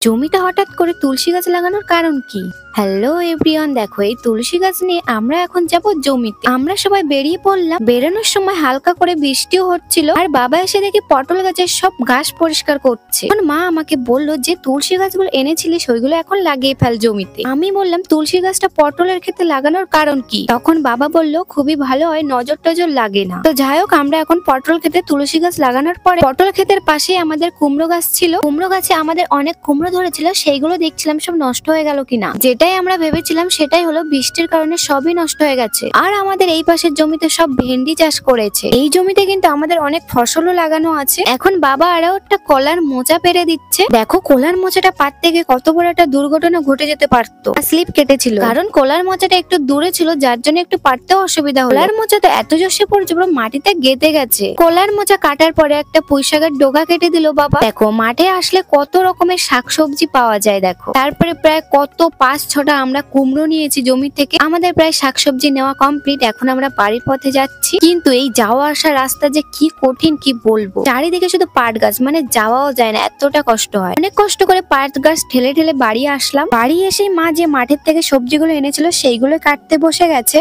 জমিতে হঠাৎ করে তুলসী গাছ লাগানোর কারণ কি? হ্যালো এভরিওয়ান, দেখো এই তুলসী গাছ নিয়ে আমরা এখন যাব জমিতে। আমরা সবাই বেরিয়ে পড়লাম। বেরোনোর সময় হালকা করে বৃষ্টিও হচ্ছিল, আর বাবা এসে দেখি পটল গাছের সব ঘাস পরিষ্কার করছে। তখন মা আমাকে বললো যে তুলসী গাছগুলো এনেছিলিস ওইগুলো এখন লাগিয়ে ফেল জমিতে। আমি বললাম তুলসী গাছটা পটলের ক্ষেতে লাগানোর কারণ কি? তখন বাবা বললো খুবই ভালো হয়, নজর টজর লাগে না। তো যাই হোক, আমরা এখন পটল ক্ষেতে তুলসী গাছ লাগানোর পরে পটল ক্ষেতের পাশে আমাদের কুমড়ো গাছ ছিল। কুমড়ো গাছে আমাদের অনেক কুমড়ো ধরেছিল, সেইগুলো দেখছিলাম সব নষ্ট হয়ে গেল কিনা। যেটাই আমরা ভেবেছিলাম সেটাই হলো, বৃষ্টির কারণে সবই নষ্ট হয়ে গেছে। আর আমাদের এই পাশের জমিতে সব ভেন্ডি চাষ করেছে। এই জমিতে কিন্তু আমাদের অনেক ফসলও লাগানো আছে। এখন বাবা আরো একটা কলার মোচা পেরে দিচ্ছে। দেখো কলার মোচাটা পাততে গিয়ে কত বড় একটা দুর্ঘটনা ঘটে যেতে পারতো। স্লিপ কেটেছিল, কারণ কলার মোচাটা একটু দূরে ছিল, যার জন্য একটু পারতেও অসুবিধা হলো। কলার মোচা তো এত জোরে পড়েছে পুরো মাটিতে গেঁথে গেছে। কলার মোচা কাটার পরে একটা পুঁইশাকের ডগা কেটে দিল বাবা। দেখো মাঠে আসলে কত রকমের শাকসবজি পাওয়া যায়। দেখো তারপরে প্রায় কত 5-6টা আমরা কুমড়ো নিয়েছি জমি থেকে। আমাদের প্রায় শাকসবজি নেওয়া কমপ্লিট। এখন আমরা বাড়ির পথে যাচ্ছি, কিন্তু এই যাওয়া আসা রাস্তা যে কি কঠিন কি বলবো। চারিদিকে শুধু পাট গাছ, মানে যাওয়াও যায় না, এতটা কষ্ট হয়। অনেক কষ্ট করে পাট গাছ ঠেলে ঠেলে বাড়ি আসলাম। বাড়ি এসে মা যে মাঠের থেকে সবজিগুলো এনেছিল সেইগুলো কাটতে বসে গেছে।